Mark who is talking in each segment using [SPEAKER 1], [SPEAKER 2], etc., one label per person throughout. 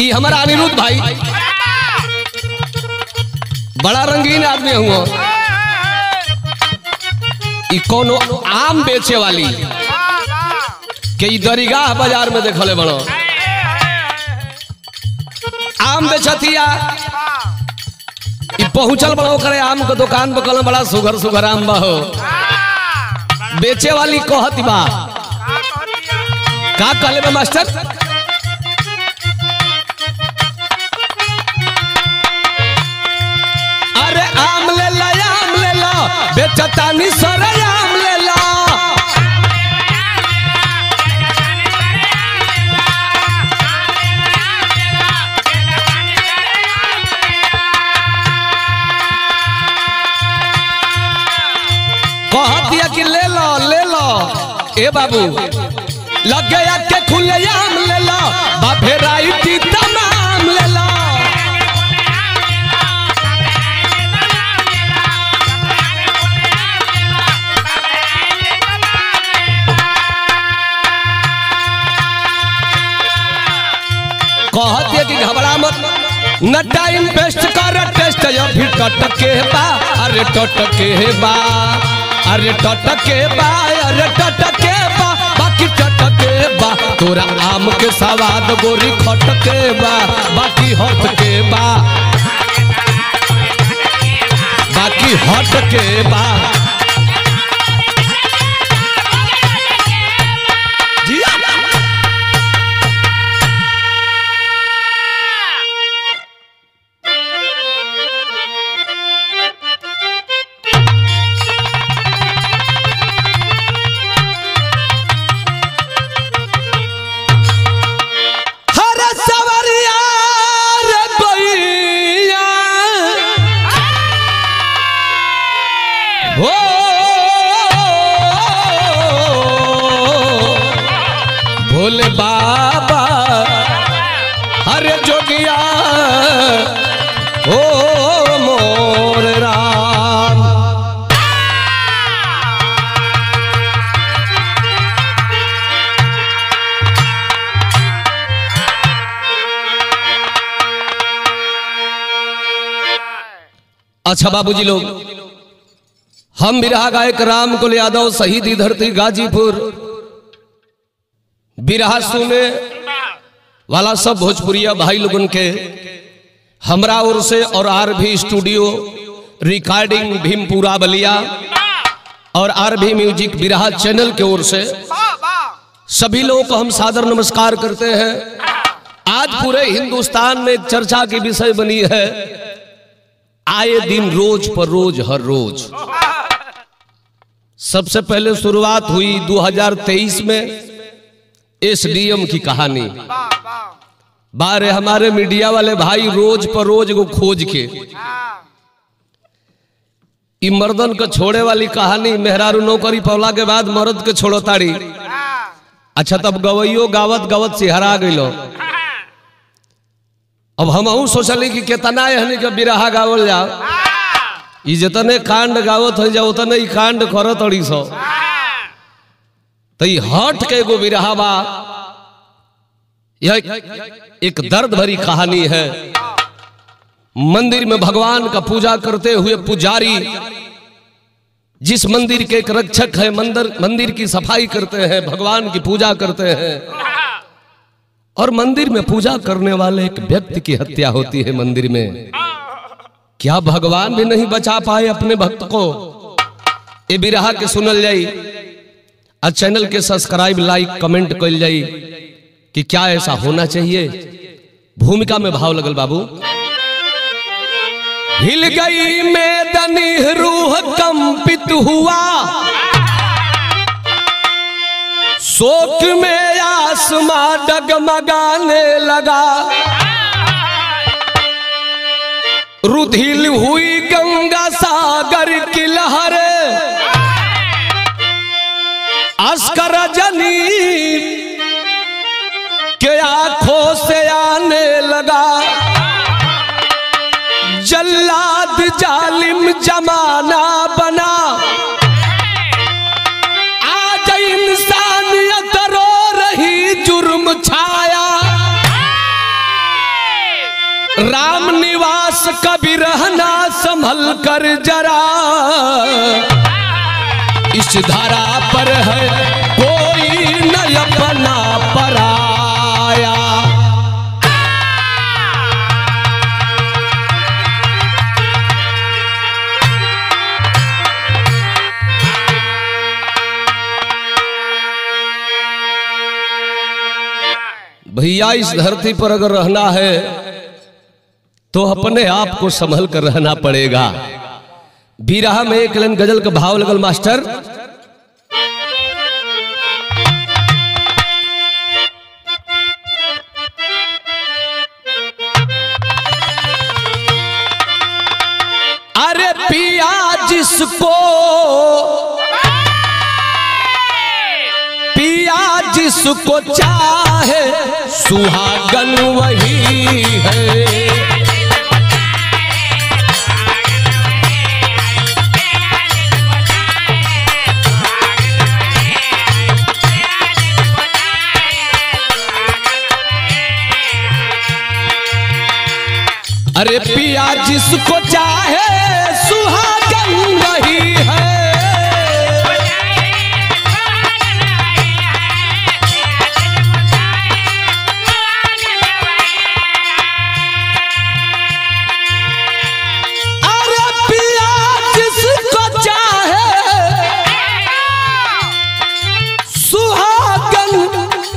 [SPEAKER 1] ये हमारा अनिरुद्ध भाई बड़ा रंगीन आदमी हुआ। ये कोनो आम बेचे वाली के दरिगाह बाजार में देखले बड़ो आम बेचतिया। पहुंचल बड़ो करे आम के दुकान पर कल बड़ा सुगर सुगर आम बहो। बेचे वाली कहती बा का कहले बा मास्टर, अरे आम ले ला बेचतानी सर आम ले ला। कहतिया कि ले लो ए बाबू लग गया के खुले आम ले लो बाफेराइटी तमाम ले लो। कहतिया कि घबरा मत न टाइम वेस्ट कर टेस्ट अभी टटके बा। अरे टटके बा अरे टटके बा अरे टटके बा बाकी टटके बा तोरा आम के सवाद गोरी खटके बा बाकी हटके बा बाकी हटके बा। भोले बाबा हरे जोगिया ओ मोर राम। अच्छा बाबूजी लोग, हम बिरहा गायक राम कुल यादव शहीदी धरती गाजीपुर बिरहा सुने वाला सब भोजपुरिया भाई लोगन के हमरा ओर से और आरभी स्टूडियो रिकॉर्डिंग भीमपुरा बलिया और आरभी म्यूजिक बिरहा चैनल के ओर से सभी लोगों को हम सादर नमस्कार करते हैं। आज पूरे हिंदुस्तान में एक चर्चा की विषय बनी है, आए दिन रोज पर रोज हर रोज। सबसे पहले शुरुआत हुई 2023 में एसडीएम की कहानी। बारे हमारे मीडिया वाले भाई रोज पर रोज को खोज के मर्दन को छोड़े वाली कहानी मेहरारू नौकरी पवला के बाद मर्द के छोड़ो ताड़ी। अच्छा तब गवैयो गावत गावत सिहरा गइलो। अब हम सोचली कि कितना एहनी के बिरहा गावल जाओ, ई जितने कांड गावत हो जाओ उतने ही कांड करत अड़ी सो। तो हट के एगो बिरहा बा, यह एक दर्द भरी कहानी है। मंदिर में भगवान का पूजा करते हुए पुजारी, जिस मंदिर के एक रक्षक है, मंदिर की सफाई करते हैं, भगवान की पूजा करते हैं, और मंदिर में पूजा करने वाले एक व्यक्ति की हत्या होती है मंदिर में। क्या भगवान भी नहीं बचा पाए अपने भक्त को? ये बिरहा के सुनल जाई और चैनल के सब्सक्राइब लाइक कमेंट कर जाई कि क्या ऐसा होना चाहिए। भूमिका में भाव लगल बाबू। हिल गई मैदानी रूह कंपित हुआ, शोक में आसमां डगमगाने लगा। रुधिल हुई गंगा सागर की लहरें, अस्कर जनी के आंखों से आने लगा। जल्लाद जालिम जमाना बना, आज इंसानियत रो रही जुर्म छाया। राम निवास कभी रहना संभल कर जरा, इस धरा पर है कोई न अपना पराया। भैया इस धरती पर अगर रहना है तो अपने आप को संभल कर रहना पड़ेगा। बिरहा में एक लाइन गजल का भाव लगल मास्टर, अरे पिया जिसको जिसको चाहे सुहागन वही है। अरे पिया जिसको चाहे सुहागन वही है।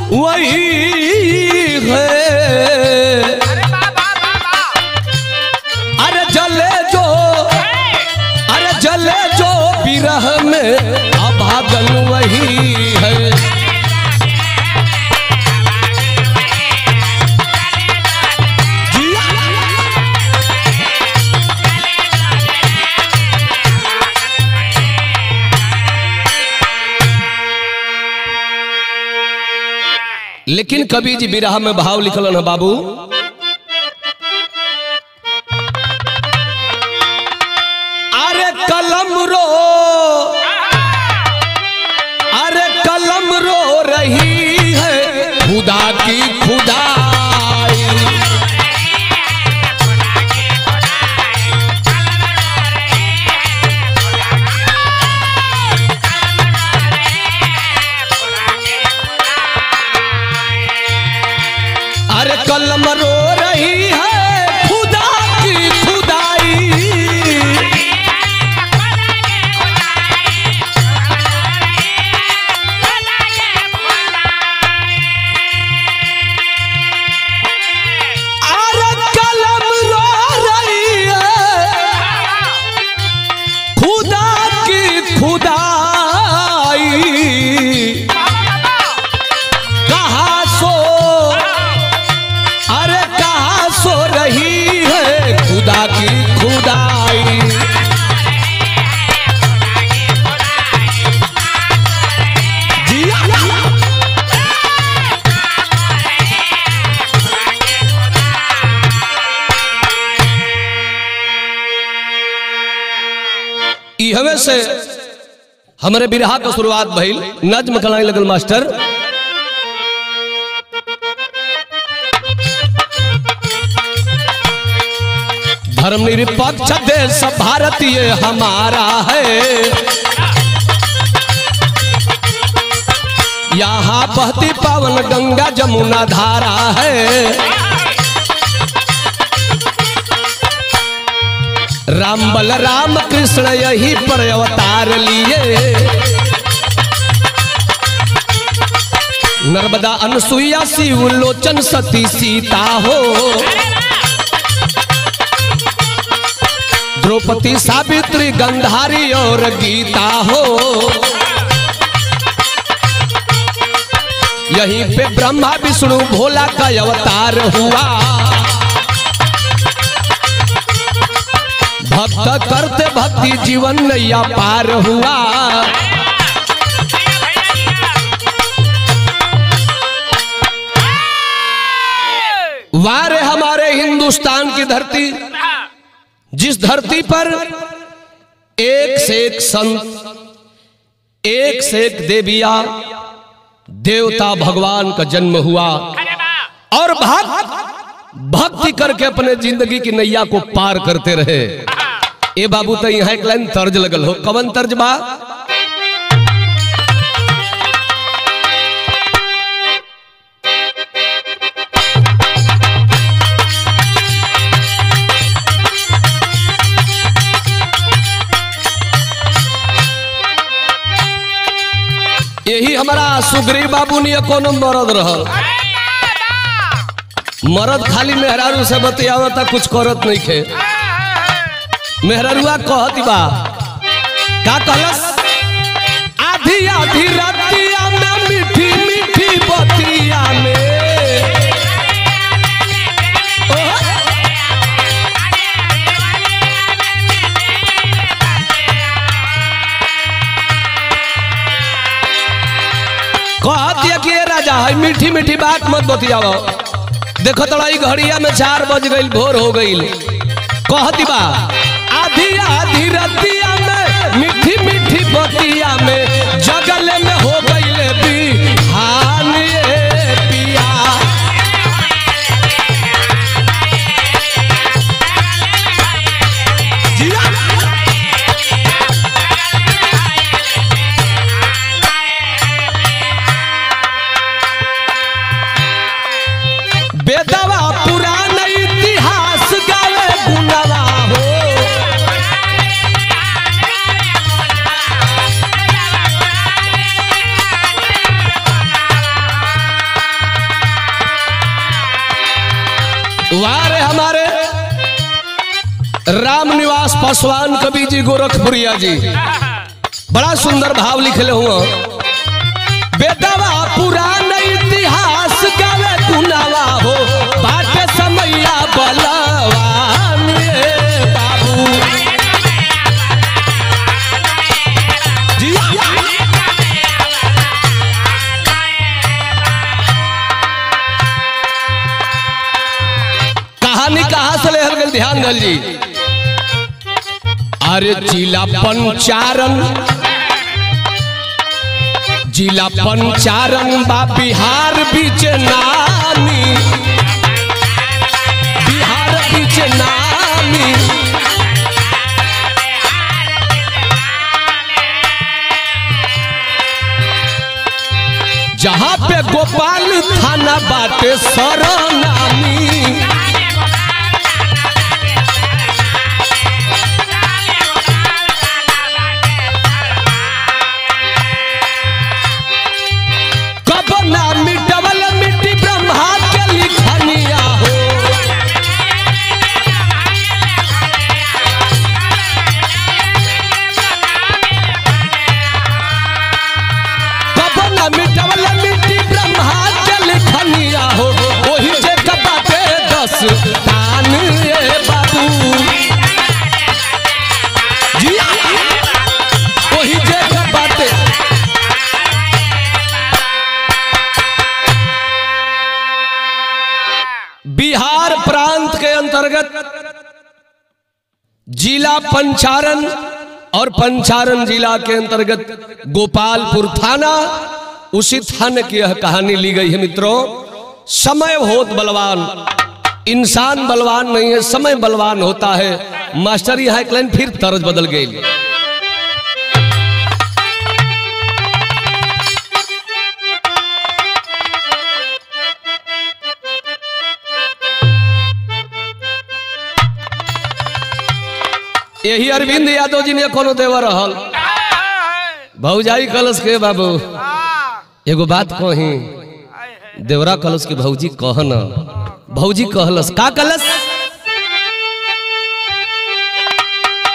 [SPEAKER 1] वही है। अरे जले जो बिरह में अभागन वही है। लेकिन कवि जी बिरहा में भाव लिखल न बाबू, अरे कलम रो रही है खुदा की खुदाई। अरे कलम रो रही है खुदा की खुदाई। अरे कलम रो रही है खुदा की खुदाई। कहाँ सो रही है खुदा की खुदाई। इहवे से हमारे बिरहा का शुरुआत भइल। नज्म कलाए लगल मास्टर, धर्म निरपेक्ष देश भारत ये हमारा है। यहाँ बहती पावन गंगा जमुना धारा है। राम बलराम कृष्ण यही पर अवतार लिए। नर्मदा अनसुईया शिव लोचन सती सीता हो। द्रौपदी सावित्री गंधारी और गीता हो। यहीं पे ब्रह्मा विष्णु भोला का अवतार हुआ। भक्त करते भक्ति जीवन नैया पार हुआ। वारे हमारे हिंदुस्तान की धरती, जिस धरती पर एक से एक संत, एक से एक देविया देवता भगवान का जन्म हुआ और भक्ति करके अपने जिंदगी की नैया को पार करते रहे। ए बाबू तो यहाँ एक लाइन तर्ज लगल हो, कवन तर्ज बा? यही हमारा सुग्रीव बाबू ने कोनो मरद रहल, मरद खाली मेहरारू से बतियावता, कुछ करत नहीं खे। मेहरारुआ कहती बा का कहलस? आधी आधी रातिया में मीठी मीठी बतिया में कहती है कि राजा है मीठी मीठी बात मत बतियाओ। देखो तोड़ा घड़िया में 4 बज गई, भोर हो गई। कहती बा आधी आधी रतिया में मीठी मीठी बतिया में जगले में हो गई बिहान पिया। बेदवा पुराना इतिहास गावे गुनवा हो, वारे हमारे राम निवास पासवान कवि जी गोरखपुरिया जी बड़ा सुंदर भाव लिखले हुआ। बेदवा पुराना इतिहास गावे गुनवा हो, बाटे समैया बलवान बाबू जी। कहानी कहां से लेहल गई, ध्यान दल जी। अरे जिला पंचारन बा बिहार बीच नामी, बिहार बीच नामी। जहां पे गोपाल थाना बाटे सरनामी, बिहार प्रांत के अंतर्गत जिला पंचारन और पंचारन जिला के अंतर्गत गोपालपुर थाना, उसी थाने की यह कहानी ली गई है मित्रों। समय बहुत बलवान, इंसान बलवान नहीं है, समय बलवान होता है। मास्टर यहाँ एक लाइन फिर तर्ज बदल गई। यही अरविंद यादव जी ने कोनो देवर रहल, भौजाई कलश के बाबू एगो बात कही, देवरा कलश के भौजी कहन, भौजी कहलस का कलश?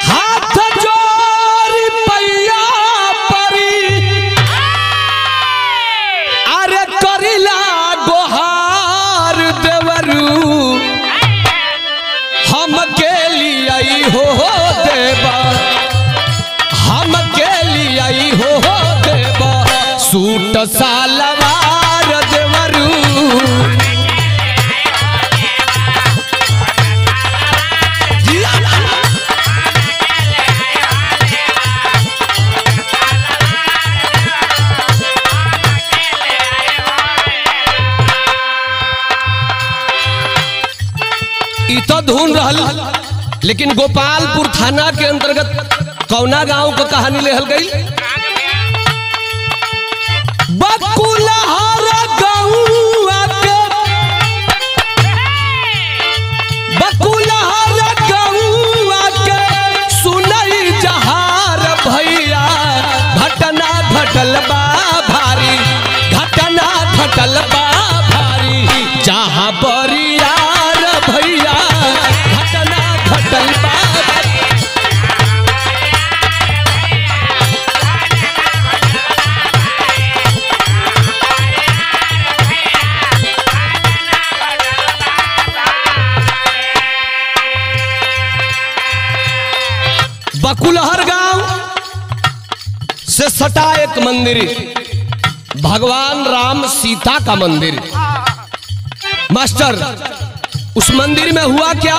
[SPEAKER 1] हाथ जोड़ी पैया परी अरे करिला गोहार देवरू, हम के लिए हो देवा, हम के लिए हो देवा, सूट सालवार देवरू। तो धुन रहल, लेकिन गोपालपुर थाना के अंतर्गत कौना गांव का कहानी लेहल गई। बकुलहर गौआ के, बकुलहर गौआ के सुनई जहार भैया, घटना घटल बा भारी, घटना घटल बा भारी, जहाँ बरियार भैया घटना घटल बा। बकुलहर गांव से सटा एक मंदिर, भगवान राम सीता का मंदिर। मास्टर, उस मंदिर में हुआ क्या?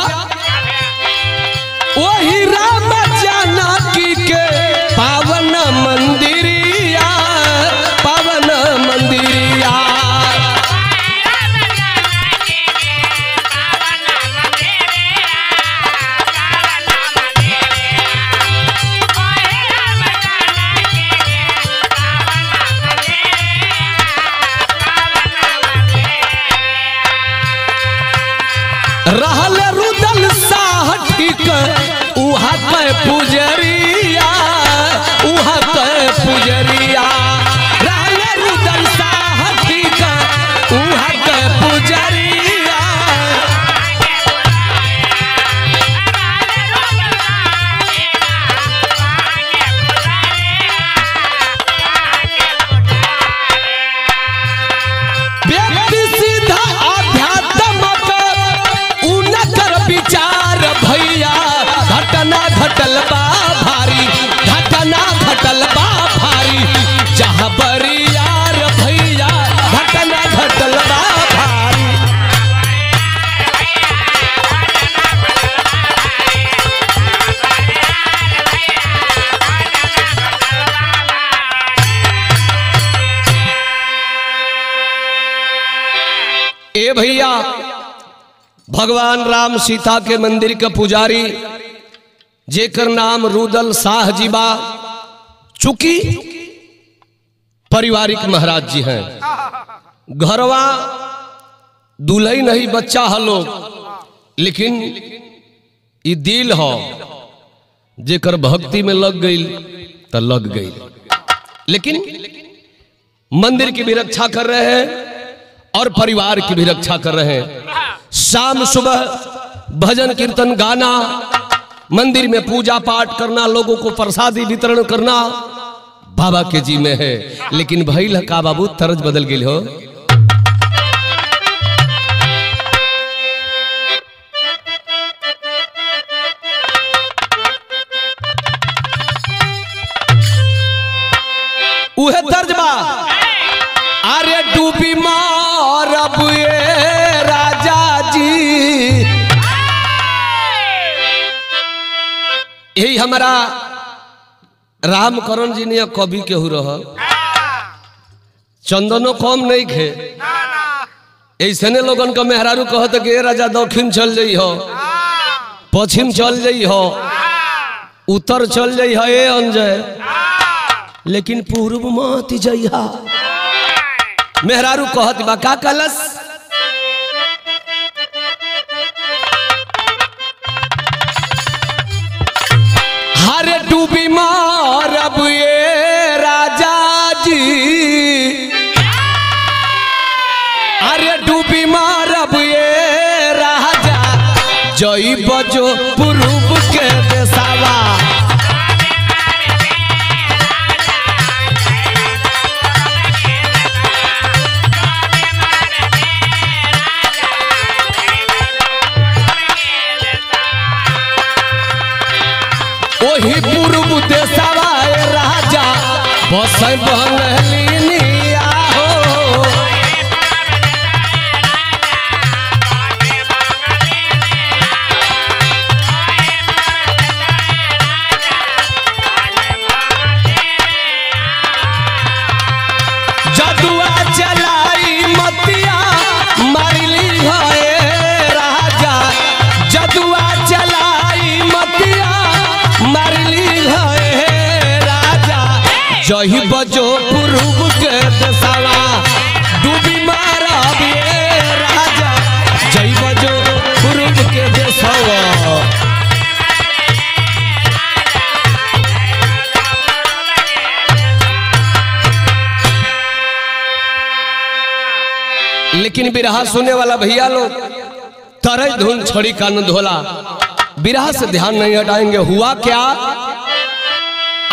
[SPEAKER 1] वही राम जानकी के पावन मंदिरिया, पावन मंदिरिया। रहल रुदल साह ठीक उहा के पुजरिया, उहा के पुजरिया। रहल रुदल साह ठीक उहा के पुजरिया। व्यक्ति सीधा आध्यात्मक उनकर विचार भैया, घटना घटल बा भारी, घटना घटल बा भारी, जहाँ बरियार भैया घटना घटल बा भारी। ए भैया, भगवान राम सीता के मंदिर के पुजारी जेकर नाम रुदल शाह जी बा, चूंकि पारिवारिक महाराज जी हैं, घरवा दुल्हन नहीं बच्चा है लोग, लेकिन ये दिल हो जेकर भक्ति में लग गई तो लग गई। लेकिन मंदिर की भी रक्षा कर रहे हैं और परिवार की भी रक्षा कर रहे हैं। शाम सुबह भजन कीर्तन गाना, मंदिर में पूजा पाठ करना, लोगों को प्रसादी वितरण करना बाबा के जी में है। लेकिन भइल का बाबू तर्ज बदल गई हो। उहे तर्ज बा, अरे डूबी मारब ये राजा जी। यही हमारा रामकरण जी ने कवि केहू रह, चंदनो कम नहीं खे, ऐसे लोगन का मेहरारू कहत कि राजा दक्षिण चल जाइ हो, पश्चिम चल जाइ हो, उत्तर चल जाइ हो ए अंजय, लेकिन पूर्व मत जइहा। मेहरारू कहत बा का कलस, हरे डूबी मारब ये राजा जी, अरे डूबी मारब ये राजा, जई बजो पूर्व के देसावा। वही पूर्व देशवा राजा बस बंगलिनिया हो। जदुआ चलाई मतिया मारली है राजा, जदुआ जही बजो पूर्व के दसावा डूबी मारा राजा जही बजो पूर्व के दसावा। लेकिन बिरहा सुनने वाला भैया लोग तरज धुन छोड़ी कान धोला, बिरहा से ध्यान नहीं हटाएंगे। हुआ क्या?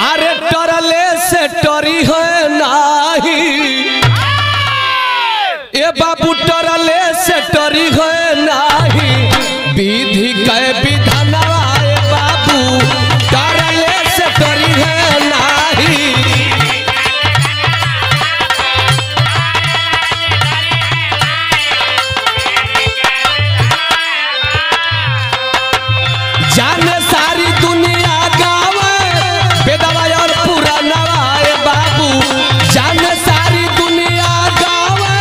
[SPEAKER 1] अरे टरले से टरी है नाही, ए बाबू टरले से टरी है नाही, विधि के विधानवा ए बाबू टरले से टरी है नाही। जाने सारी दुनिया गावे बेदवा और पुरानवा ए बाबू, जाने सारी दुनिया गावे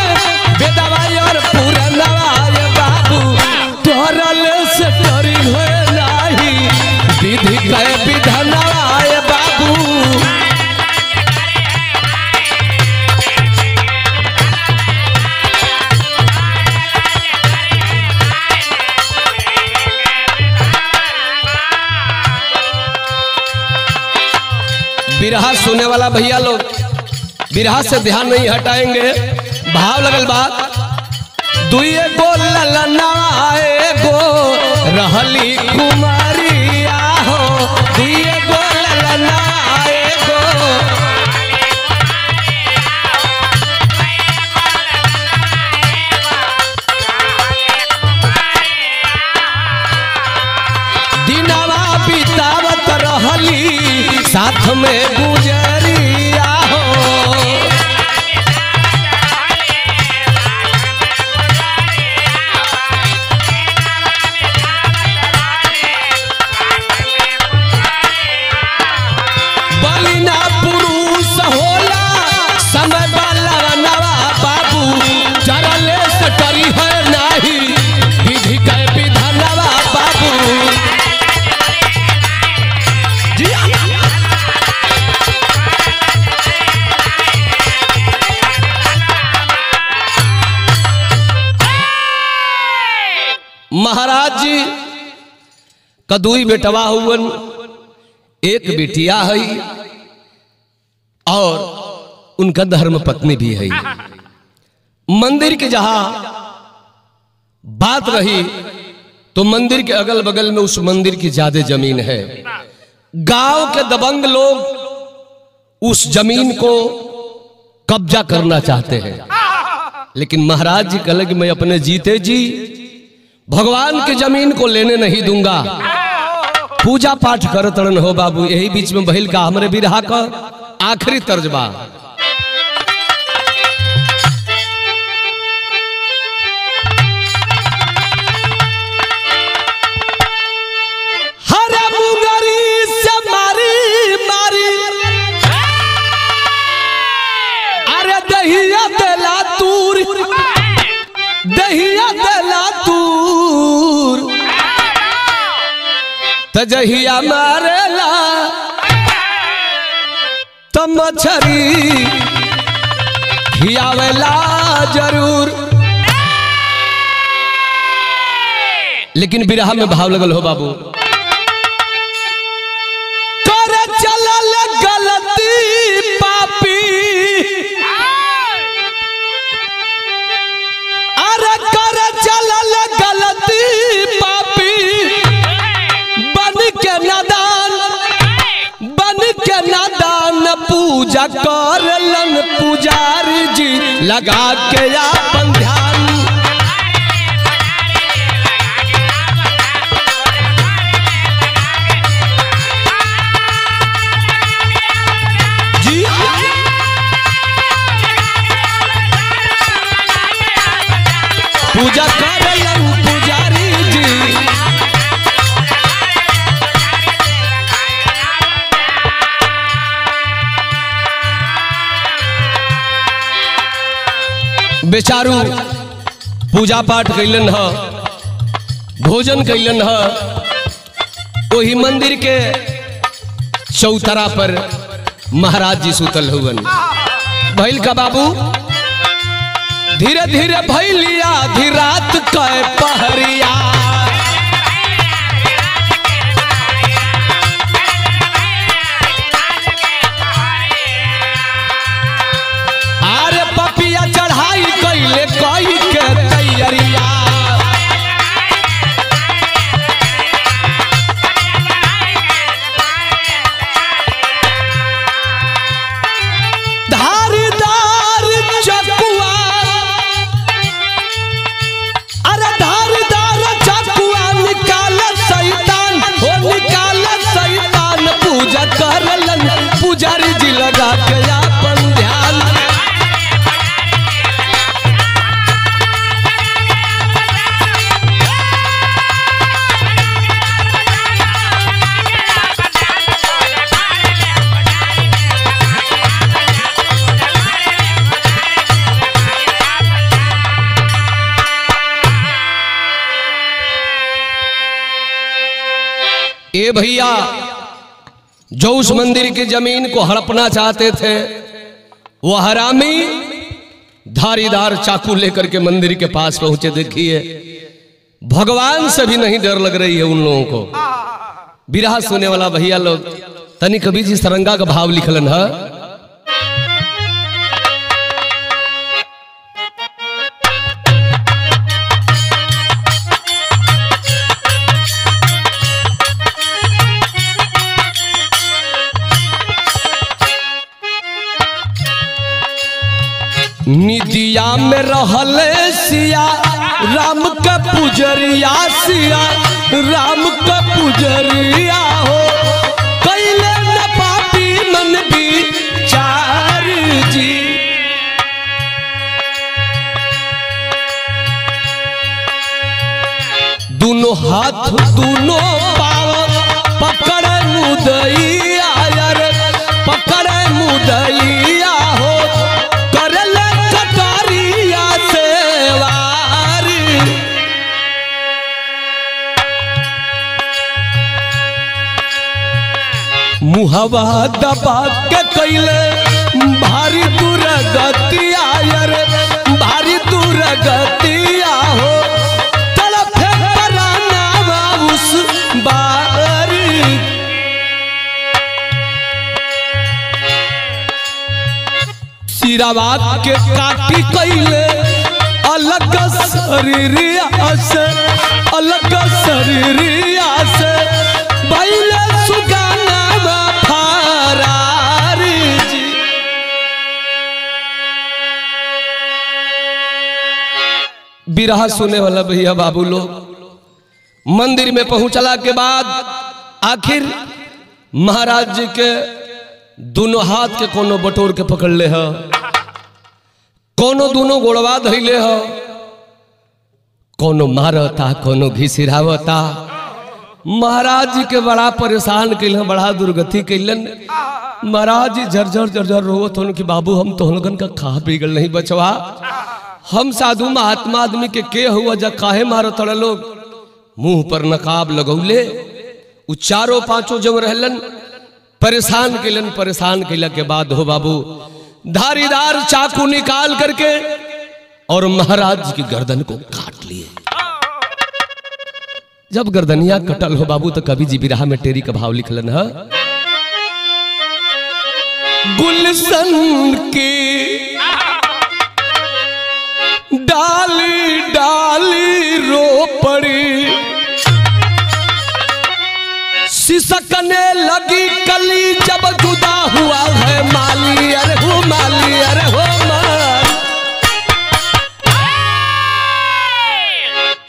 [SPEAKER 1] बेदवा और पुरानवा ए बाबू, टरल से टरी है नाही, विधि के विधानवा ए बाबू। बिरहा सुनने वाला भैया लोग बिरहा से ध्यान नहीं हटाएंगे। भाव लगल बात, दुए गो ललना एगो रहली कुमारिया हो, दुए गो ललना एगो दिनवा बितावत रहली साथ में गुजरिया हो। बलिना पुरुष होला समय वाला नवा बाबू, चरले से टरी है नाही, विधि के विधानवा बाबू। महाराज जी कदुई बेटवा हुवन, एक बेटिया है और उनका धर्म पत्नी भी है। मंदिर के जहां बात रही तो मंदिर के अगल बगल में उस मंदिर की ज्यादा जमीन है। गांव के दबंग लोग उस जमीन को कब्जा करना चाहते हैं, लेकिन महाराज जी कहले कि मैं अपने जीते जी भगवान की जमीन को लेने नहीं दूंगा। पूजा पाठ करत रन हो बाबू। यही बीच में बहिल का हमरे बिरहा का आखिरी तर्जबा। हरे मुंगरी से मारी मारी, अरे दहिया देला तूर, दहिया देला तूर, तजहिया मारेला तो मछरी खियावेला जरूर। लेकिन बिरहा में भाव लगल हो बाबू, करे चलल गलती पापी, अरे करे चलल गलती पापी, बन के नादान, बन के नादान पूजा करलन पुजारी जी लगा के अपन ध्यान। जी पूजा करलन पुजारी जी, बेचारू पूजा पाठ कैलन ह, भोजन कैलन ह। वही मंदिर के चौतरा पर महाराज जी सुतल हुवन। भइल का बाबू धीरे धीरे भैलिया आधी रात कै पहरिया। अरे पपिया चढ़ाई कैले कई के तैयारिया। पुजारी जी लगा के अपन ध्यान। ए भैया जो उस मंदिर की जमीन को हड़पना चाहते थे वो हरामी धारीदार चाकू लेकर के मंदिर के पास पहुंचे। देखिए भगवान से भी नहीं डर लग रही है उन लोगों को। बिरहा सुने वाला भैया लोग तनी कभी जी सरंगा का भाव लिखलन है। निदिया में रहले सिया राम का पुजरिया। सिया राम का पुजरिया हो कैले न पापी मन विचार जी। दोनों हाथ दोनों पाँव पकड़े मुदैया। यार पकड़े मुदैया हो मुहवा दबा के कैले भारी दुर्गतिया। यार भारी दुर्गतिया हो तड़फे पराना उस बारी। सिरावा के काटी कैले अलग शरीरिया से। अलग शरीरिया से बैले सुगाना बिरहा सुने वाला भैया बाबू लोग मंदिर में पहुंचला के बाद आखिर महाराज जी के दोनों हाथ के कोनो बटोर के पकड़ ले है, कोनो दोनों गोड़वा धैले है, कोनो मारता कोनो घिसिरावता। महाराज जी के बड़ा परेशान कैलन, बड़ा दुर्गति कैलन। महाराज जी झरझर झरझर रोवत होन कि बाबू हम तो लोगन का खा बिगड़ नहीं बचवा। हम साधु महात्मा आदमी के हुआ जा काहे मारो तड़ लोग। मुंह पर नकाब लगौले उ चारों पांचों जब रहलन परेशान कैलन। परेशान कैला के बाद हो बाबू धारीदार चाकू निकाल करके और महाराज की गर्दन को काट लिए। जब गर्दनिया कटल हो बाबू तो कवि जी बिरहा में टेरी का भाव लिखलन है। गुलशन की डाली डाली रो पड़ी, सिसकने लगी कली जब जुदा हुआ है माली। अरे हो माली, अरे हो माली।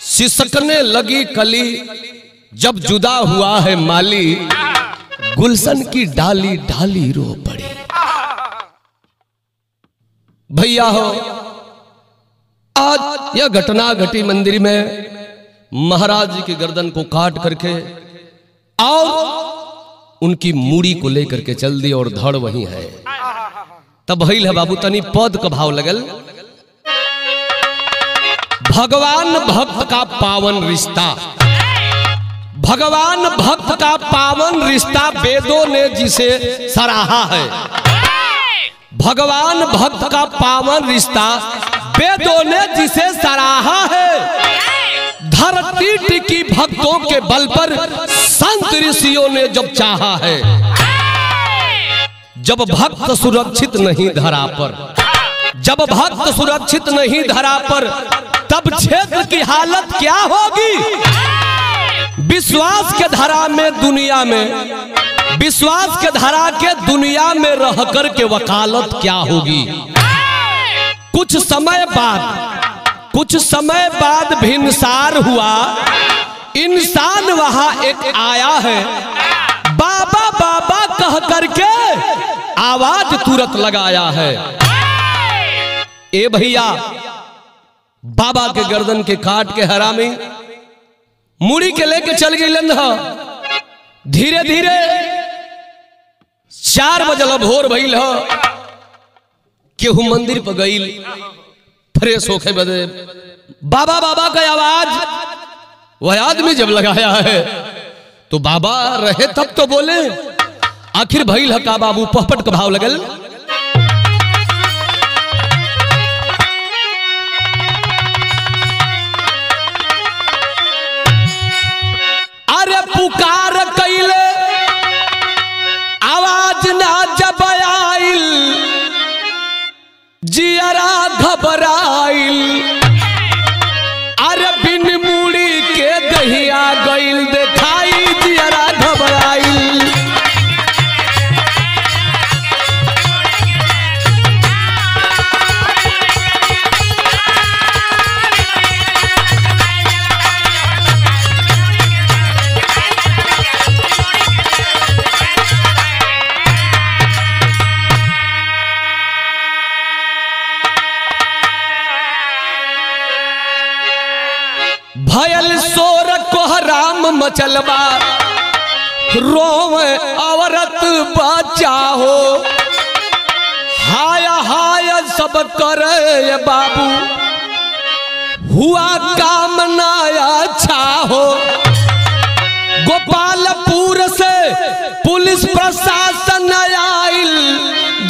[SPEAKER 1] सिसकने लगी कली जब जुदा हुआ है माली, गुलशन की डाली डाली रो पड़ी। भैया हो आज यह घटना घटी मंदिर में। महाराज जी की गर्दन को काट करके और उनकी मूड़ी को लेकर के चल दी और धड़ वही है। तब भइल है बाबू तनी पद का भाव लगल। भगवान भक्त का पावन रिश्ता, भगवान भक्त का पावन रिश्ता वेदों ने जिसे सराहा है। भगवान भक्त का पावन रिश्ता वेदों ने जिसे सराहा है। धरती टिकी भक्तों के बल पर संत ऋषियों ने जब चाहा है। जब भक्त सुरक्षित नहीं धरा पर, जब भक्त सुरक्षित नहीं धरा पर, तब क्षेत्र की हालत क्या होगी। विश्वास के धारा में दुनिया में, विश्वास के धारा के दुनिया में रहकर के वकालत क्या होगी। कुछ समय बाद भिनसार हुआ, इंसान वहां एक आया है। बाबा बाबा कह करके आवाज तुरंत लगाया है। ए भैया, बाबा के गर्दन के काट के हरामी मुड़ी के लेके चल गई। धीरे धीरे 4 बजल भोर भइल ह। केहू मंदिर पर गई फ्रेश होके बदे बाबा बाबा का आवाज वह आदमी जब लगाया है तो बाबा रहे तब तो बोले। आखिर भइल ह का बाबू, पहपट का भाव लगल। अरे पुकार कैले आवाज ना जब आइल, जियरा घबराइल। अरे बिन मुड़ी के दहिया गइल देखाई, जियरा घबराइल। भयल सोर कोहराम मचलबा, रोवे औरत बच्चा हो। हाय हाय सब करे बाबू, हुआ काम ना अच्छा हो। गोपालपुर से पुलिस प्रशासन आइल,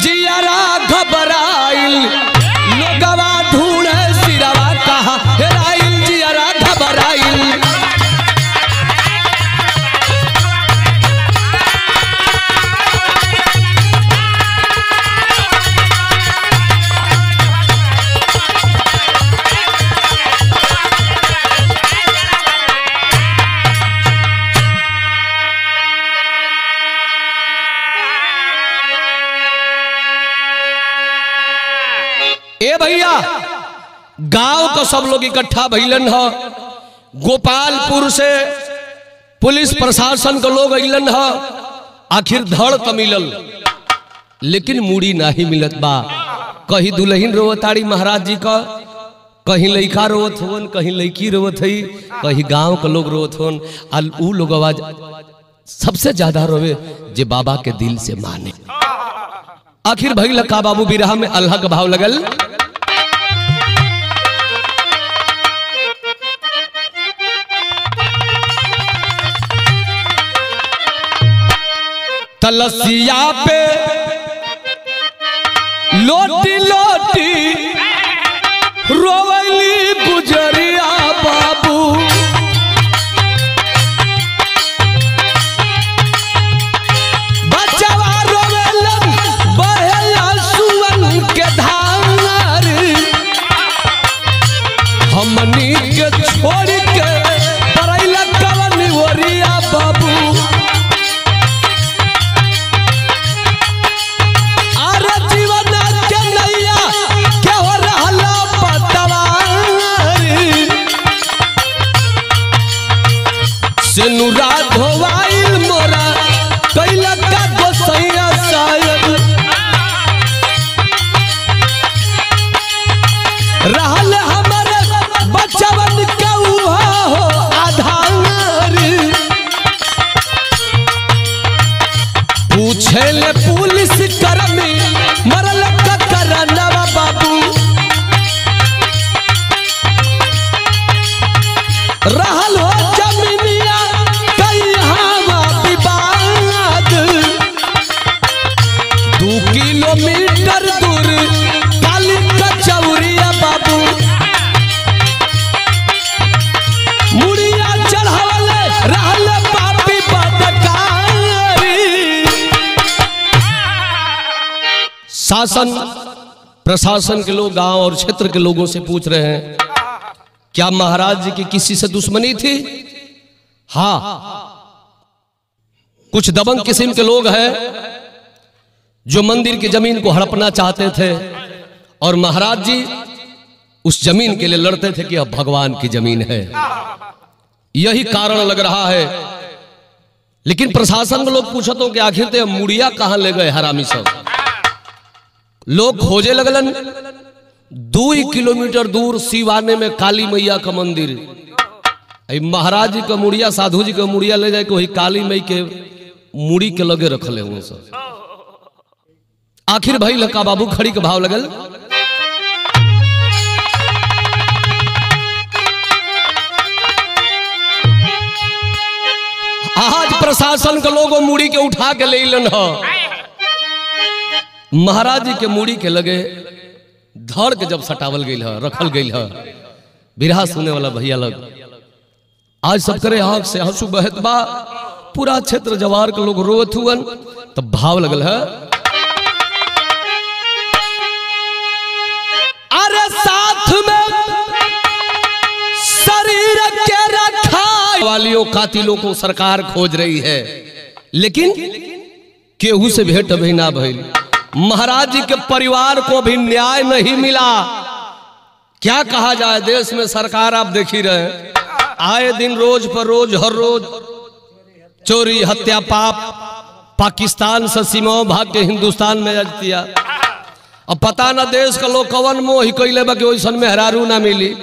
[SPEAKER 1] जियरा घबराइल। लोगवा ढूंढे सिरवा कहा हेराइल, जियरा घबराइल। ए भैया, गांव को सब लोग इकट्ठा भइलन ह। गोपालपुर से पुलिस प्रशासन के लोग अइलन ह। आखिर धड़ त मिलल, लेकिन मूड़ी नहीं मिलत बा। कहीं दुल्हन रोवताड़ी महाराज जी का, कहीं लइका रोवत होवन, कहीं लइकी रोवत हई, कहीं गांव के लोग रोवत होवन। ऊ लोग आवाज सबसे ज्यादा रोवे जे बाबा के दिल से माने। आखिर भइल का बाबू, बिरहा में अल्लाह का भाव लगल। तलसिया पे लोटी लोटी रोवली गुजरिया बाबू। बचवा रोवेलन बहेला सुवन के धार। हमनी के छोड़ के परैला कवन ओरिया बाबू। सेनुरा धोवाइल मोरा कैला का गोसैया शायद। रहल हमारे बचवन के उहा हो आधार। पूछे ले पुलिस कर्मी मरल का करनवा बाबू। रहल हो जमीनिया शासन प्रशासन के लोग गांव और क्षेत्र के लोगों से पूछ रहे हैं, क्या महाराज जी की किसी से दुश्मनी थी? हाँ, कुछ दबंग किस्म के लोग हैं जो मंदिर की जमीन को हड़पना चाहते थे और महाराज जी उस जमीन के लिए लड़ते थे कि अब भगवान की जमीन है, यही कारण लग रहा है। लेकिन प्रशासन के लोग पूछते हो कि आखिर ते मुड़िया कहां ले गए हरामी सब? लोग खोजे लगलन। 2 किलोमीटर दूर सिवाने में काली मैया का मंदिर, महाराज जी का मुड़िया, साधु जी का मुड़िया ले जाए वही काली मई के मुड़ी के लगे रखले हुए सब। आखिर भाई लका बाबू खड़ी के भाव लगल। आज प्रशासन के लोगों मुड़ी के उठा के ले लन महाराज जी के मुड़ी के लगे धड़ के जब सटावल गई है, रखल गई है, बिरहा सुने वाला भैया लग आज सब करे आंख से आंसू बहत बा, पूरा क्षेत्र जवार के लोग रोत हुअन, तब भाव लगल है। अरे साथ में शरीर के रखा वालियों कातिलों को सरकार खोज रही है, लेकिन केहू से भेंट भी ना भइल। महाराज जी के परिवार को भी न्याय नहीं मिला। क्या कहा जाए, देश में सरकार आप देख ही रहे, आए दिन रोज पर रोज हर रोज चोरी हत्या पाप, पाकिस्तान से सीमाओं भाग के हिंदुस्तान में दिया। अब पता ना देश का लोग कवन मोह ही कैले बा कि ओइसन में हरारू ना मिली,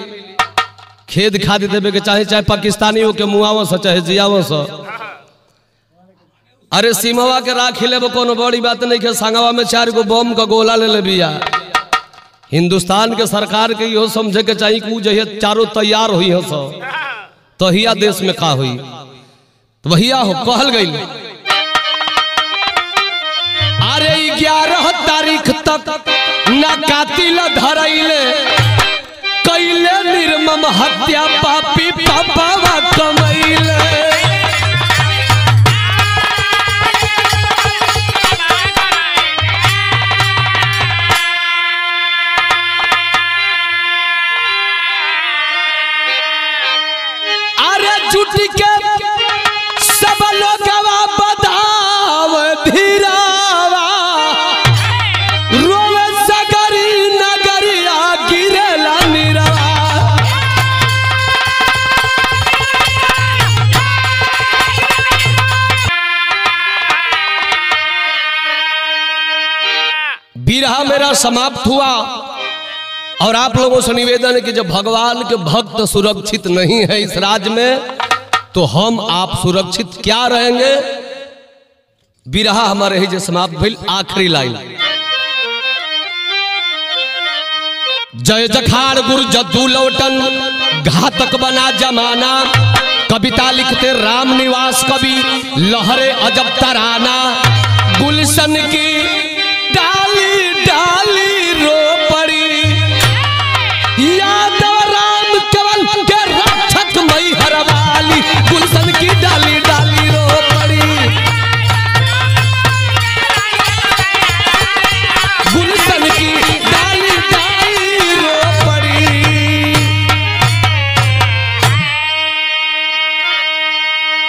[SPEAKER 1] खेद खाद देवे के चाहे चाहे पाकिस्तानियों के मुआवस चाहे जियावस। अरे सीमावा के राखी ले कोनो बड़ी बात नहीं के, संगवा में 4 गो बम का गोला ले ले बिया। हिंदुस्तान के सरकार के यो समझे के चाहिए कि जहिया चारों तैयार हुई है सो तहिया देश में का हुई, तो भैया हो कहल गई। अरे 11 तारीख तक ना कातिल धरैले, कैले निर्मम हत्या पापी पापा कमैले। जुटी के सब लोगवा बधाव धीरावा, रोवे सगरी नगरिया गिरेला निरवा। बिरहा मेरा समाप्त हुआ और आप लोगों से निवेदन है कि जब भगवान के भक्त सुरक्षित नहीं है इस राज्य में, तो हम आप सुरक्षित क्या रहेंगे। बिरहा हमारे ही जो समाप्त भइल। आखिरी लाइन, जय जखाड़ गुरु जद्दू लौटन, घातक बना जमाना। कविता लिखते राम निवास कवि, लहरे अजब तराना। गुलशन की